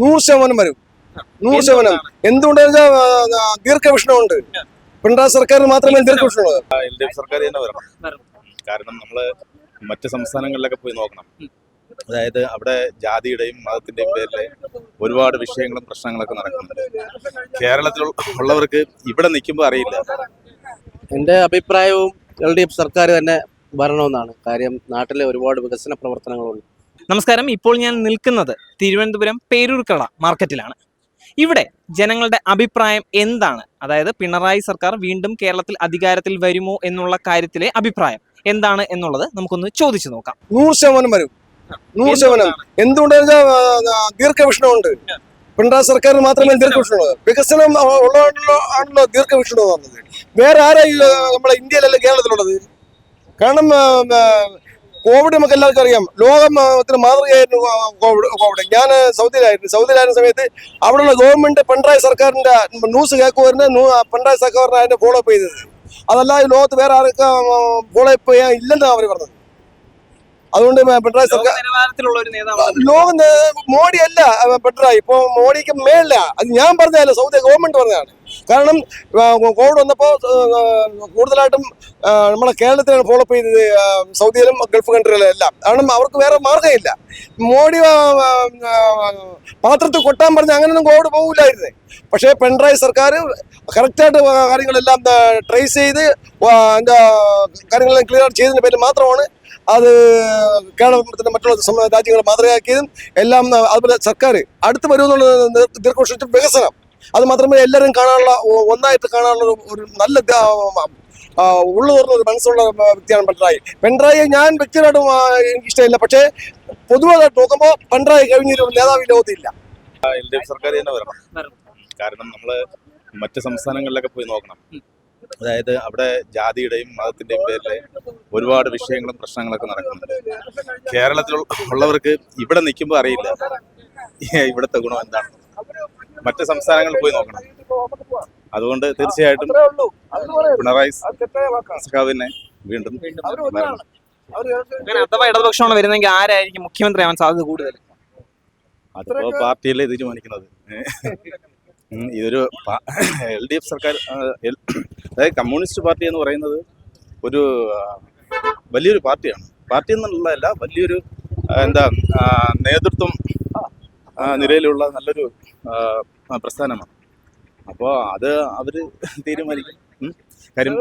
100% വരും. 100%. എന്തുകൊണ്ടെന്ന് വെച്ചാൽ ദീർഘവീക്ഷണമുണ്ട്. പിണറായി സർക്കാർ മാത്രമേ ദീർഘവീക്ഷണമുള്ളൂ. LDF സർക്കാർ തന്നെ വരണം. കാരണം നമ്മള് മറ്റ് സംസ്ഥാനങ്ങളിലൊക്കെ പോയി നോക്കണം. അതായത് അവിടെ ജാതിയുടെയും മതത്തിന്റെയും പേരിൽ ഒരുപാട് വിഷയങ്ങളും പ്രശ്നങ്ങളൊക്കെ നടക്കുന്നുണ്ട്. കേരളത്തിലുള്ളവർക്ക് ഇവിടെ നിൽക്കുമ്പോൾ അറിയില്ല. എൻ്റെ അഭിപ്രായവും LDF സർക്കാർ തന്നെ വരണമെന്നാണ്. കാര്യം നാട്ടിലെ ഒരുപാട് വികസന പ്രവർത്തനങ്ങളുണ്ട്. നമസ്കാരം. ഇപ്പോൾ ഞാൻ നിൽക്കുന്നത് തിരുവനന്തപുരം പേരൂർക്കട മാർക്കറ്റിലാണ്. ഇവിടെ ജനങ്ങളുടെ അഭിപ്രായം എന്താണ്? അതായത് പിണറായി സർക്കാർ വീണ്ടും കേരളത്തിൽ അധികാരത്തിൽ വരുമോ എന്നുള്ള കാര്യത്തിലെ അഭിപ്രായം എന്താണ് എന്നുള്ളത് നമുക്കൊന്ന് ചോദിച്ചു നോക്കാം. 100% വരും. 100%. എന്തുകൊണ്ടെന്ന് വെച്ചാൽ ദീർഘവീക്ഷണമുണ്ട്. പിണറായി സർക്കാർ മാത്രമേ ദീർഘവീക്ഷണമുള്ളൂ. വികസനം ആണല്ലോ ദീർഘവീക്ഷണം എന്ന് പറഞ്ഞത്. വേറെ ആരാ നമ്മളെ ഇന്ത്യയിലല്ല കേരളത്തിലുള്ളത്? കാരണം കോവിഡ് നമുക്ക് എല്ലാവർക്കും അറിയാം. ലോകത്തിന് മാതൃകയായിരുന്നു കോവിഡ്. ഞാൻ സൗദിയിലായിരുന്ന സമയത്ത് അവിടെയുള്ള ഗവൺമെന്റ് പിണറായി സർക്കാരിന്റെ ന്യൂസ് കേൾക്കുമായിരുന്നു. പിണറായി സർക്കാരിനെ അതിന്റെ ഫോളോ അപ്പ് ചെയ്തത്. അതല്ല ഈ ലോകത്ത് വേറെ ആർക്കും ഫോളോ അപ്പ് ചെയ്യാൻ ഇല്ലെന്നാണ് അവർ പറഞ്ഞത്. അതുകൊണ്ട് പിണറായി സർക്കാർ ലോക മോഡി അല്ല പിണറായി. ഇപ്പൊ മോഡിക്ക് മേളില്ല. അത് ഞാൻ പറഞ്ഞതല്ല, സൗദി ഗവൺമെന്റ് പറഞ്ഞതാണ്. കാരണം കോവിഡ് വന്നപ്പോൾ കൂടുതലായിട്ടും നമ്മളെ കേരളത്തിലാണ് ഫോളോ അപ്പ് ചെയ്തത്, സൗദിയിലും ഗൾഫ് കൺട്രികളിലും എല്ലാം. കാരണം അവർക്ക് വേറെ മാർഗ്ഗമില്ല. മോഡി പാത്രത്തിൽ കൊട്ടാൻ പറഞ്ഞ അങ്ങനെയൊന്നും കോവിഡ് പോകില്ലായിരുന്നേ. പക്ഷേ പിണറായി സർക്കാർ കറക്റ്റായിട്ട് കാര്യങ്ങളെല്ലാം ട്രേസ് ചെയ്ത് അതിൻ്റെ കാര്യങ്ങളെല്ലാം ക്ലിയർ ചെയ്തതിൻ്റെ പേരിൽ മാത്രമാണ് അത് കേരളത്തിന്റെ മറ്റുള്ള രാജ്യങ്ങളെ മാതൃകയാക്കിയതും എല്ലാം. അതുപോലെ സർക്കാർ അടുത്ത് വരുമെന്നുള്ള ദീർഘവീക്ഷണത്തിൽ വികസനം, അത് മാത്രമേ എല്ലാവരും കാണാനുള്ള, ഒന്നായിട്ട് കാണാനുള്ള ഒരു നല്ല ഉള്ളു തുറന്ന ഒരു മനസ്സുള്ള വ്യക്തിയാണ് പിണറായി. ഞാൻ വ്യക്തിപരമായിട്ടും എനിക്ക് ഇഷ്ടമില്ല. പക്ഷേ പൊതുവായിട്ട് നോക്കുമ്പോൾ പിണറായി കഴിഞ്ഞൊരു നേതാവ് ലോകത്തില്ല. LDF സർക്കാർ തന്നെ വരണം. കാരണം നമ്മള് മറ്റ് സംസ്ഥാനങ്ങളിലൊക്കെ പോയി നോക്കണം. അതായത് അവിടെ ജാതിയുടെയും മതത്തിന്റെയും പേരിൽ ഒരുപാട് വിഷയങ്ങളും പ്രശ്നങ്ങളൊക്കെ നടക്കുന്നുണ്ട്. കേരളത്തിലുള്ളവർക്ക് ഇവിടെ നിൽക്കുമ്പോൾ അറിയില്ല ഇവിടുത്തെ ഗുണം എന്താണ്. മറ്റ് സംസ്ഥാനങ്ങളിൽ പോയി നോക്കണം. അതുകൊണ്ട് തീർച്ചയായിട്ടും പിണറായി സഖാവിനെ വീണ്ടും വരണം. അഥവാ ഇടതുപക്ഷമാണ് വരുന്നെങ്കിൽ ആരായിരിക്കും മുഖ്യമന്ത്രി ആവാൻ സാധ്യത കൂടുതൽ? അതിപ്പോ പാർട്ടിയല്ലേ തീരുമാനിക്കുന്നത്. ഇതൊരു LDF സർക്കാർ, അതായത് കമ്മ്യൂണിസ്റ്റ് പാർട്ടി എന്ന് പറയുന്നത് ഒരു വലിയൊരു പാർട്ടിയാണ്. പാർട്ടി എന്നുള്ളതല്ല, വലിയൊരു നേതൃത്വം നിലയിലുള്ള നല്ലൊരു പ്രസ്ഥാനമാണ്. അപ്പോൾ അത് അവര് തീരുമാനിക്കും. കാര്യം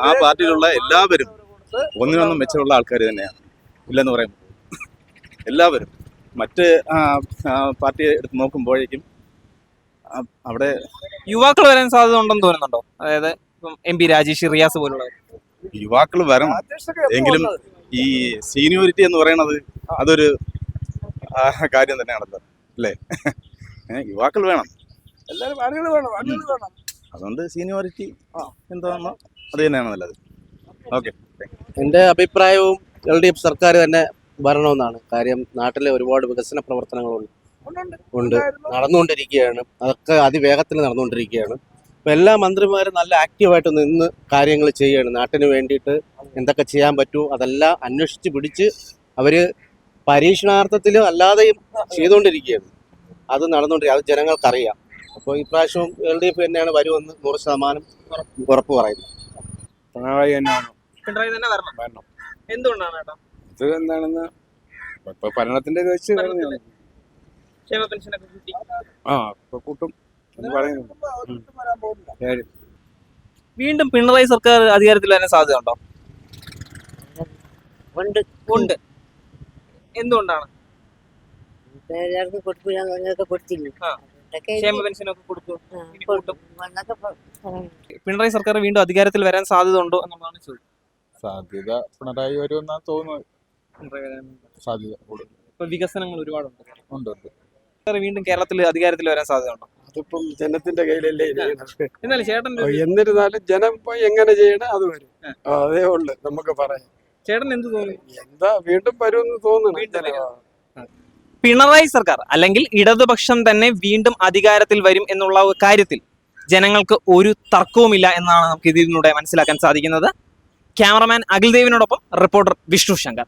ആ പാർട്ടിയിലുള്ള എല്ലാവരും ഒന്നിനൊന്നും മെച്ചമുള്ള ആൾക്കാർ തന്നെയാണ്. ഇല്ലെന്ന് പറയുമ്പോൾ എല്ലാവരും മറ്റ് പാർട്ടിയെ എടുത്ത് നോക്കുമ്പോഴേക്കും അവിടെ യുവാക്കൾ വരാൻ സാധ്യത ഉണ്ടെന്ന് തോന്നുന്നുണ്ടോ? അതായത് MP രാജേഷ്, റിയാസ് പോലുള്ള യുവാക്കൾ വരണം. എങ്കിലും ഈ സീനിയോറിറ്റി എന്ന് പറയുന്നത് അതൊരു കാര്യം തന്നെയാണല്ലോ, അല്ലേ? യുവാക്കൾ വേണം, എല്ലാവരും ആളുകൾ വേണം. അതുകൊണ്ട് സീനിയോറിറ്റി എന്താണെന്നോ അത് തന്നെയാണ് നല്ലത്. ഓക്കെ. എൻ്റെ അഭിപ്രായവും LDF സർക്കാർ തന്നെ വരണമെന്നാണ്. കാര്യം നാട്ടിലെ ഒരുപാട് വികസന പ്രവർത്തനങ്ങളുണ്ട്, നടന്നുകൊണ്ടിരിക്കുകയാണ്. അതൊക്കെ അതിവേഗത്തിൽ നടന്നുകൊണ്ടിരിക്കുകയാണ്. അപ്പം എല്ലാ മന്ത്രിമാരും നല്ല ആക്റ്റീവായിട്ട് നിന്ന് കാര്യങ്ങൾ ചെയ്യുകയാണ്. നാട്ടിന് വേണ്ടിയിട്ട് എന്തൊക്കെ ചെയ്യാൻ പറ്റുമോ അതെല്ലാം അന്വേഷിച്ച് പിടിച്ച് അവർ പരീക്ഷണാർത്ഥത്തിലും അല്ലാതെയും ചെയ്തുകൊണ്ടിരിക്കുകയാണ്. അത് നടന്നുകൊണ്ടിരിക്കുക, അത് ജനങ്ങൾക്കറിയാം. അപ്പോൾ ഇപ്രാവശ്യവും LDF തന്നെയാണ് വരുമെന്ന് 100% ഉറപ്പ് പറയുന്നത്. പിണറായി തന്നെയാണ്. പിണറായി തന്നെ വരണം. എന്തുകൊണ്ടാണ് ഏട്ടാ? ഇത് എന്താണെന്ന് ഇപ്പൊ ഭരണത്തിന്റെ വെച്ച് ക്ഷേമ പെൻഷനൊക്കെ കൂട്ടി കൂട്ടും എന്ന് പറയുന്നുണ്ട്. വീണ്ടും പിണറായി സർക്കാർ അധികാരത്തിൽ വരാൻ സാധ്യത ഉണ്ടോ? ഉണ്ട്. എന്തുകൊണ്ടാണ്? ക്ഷേമ പെൻഷനൊക്കെ കൊടുക്കും. പിണറായി സർക്കാർ വീണ്ടും അധികാരത്തിൽ വരാൻ സാധ്യത ഉണ്ടോ എന്നുള്ളതാണ് ചോദ്യം. സാധ്യത പിണറായി വരുമെന്നാണ് തോന്നുന്നത്. സാധ്യത ഇപ്പൊ വികസനങ്ങൾ ഒരുപാടുണ്ട്. ഉണ്ട്. വീണ്ടും കേരളത്തിൽ അധികാരത്തിൽ വരാൻ സാധ്യത ഉണ്ടോ? അതിപ്പം ജനത്തിന്റെ കയ്യിലല്ലേ. എന്നാലും ചേട്ടൻ എന്നിരുന്നാലും ജനം എങ്ങനെ ചെയ്യണം അത് വരും. അതേ ഉള്ളു നമുക്ക് പറയാം. ചേട്ടൻ എന്ത് തോന്നുന്നു? എന്താ വീണ്ടും വരുമെന്ന് തോന്നുന്നു. പിണറായി സർക്കാർ അല്ലെങ്കിൽ ഇടതുപക്ഷം തന്നെ വീണ്ടും അധികാരത്തിൽ വരും എന്നുള്ള കാര്യത്തിൽ ജനങ്ങൾക്ക് ഒരു തർക്കവുമില്ല എന്നാണ് നമുക്ക് ഇതിലൂടെ മനസ്സിലാക്കാൻ സാധിക്കുന്നത്. ക്യാമറമാൻ അഖിൽ ദേവിനോടൊപ്പം റിപ്പോർട്ടർ വിഷ്ണു ശങ്കർ.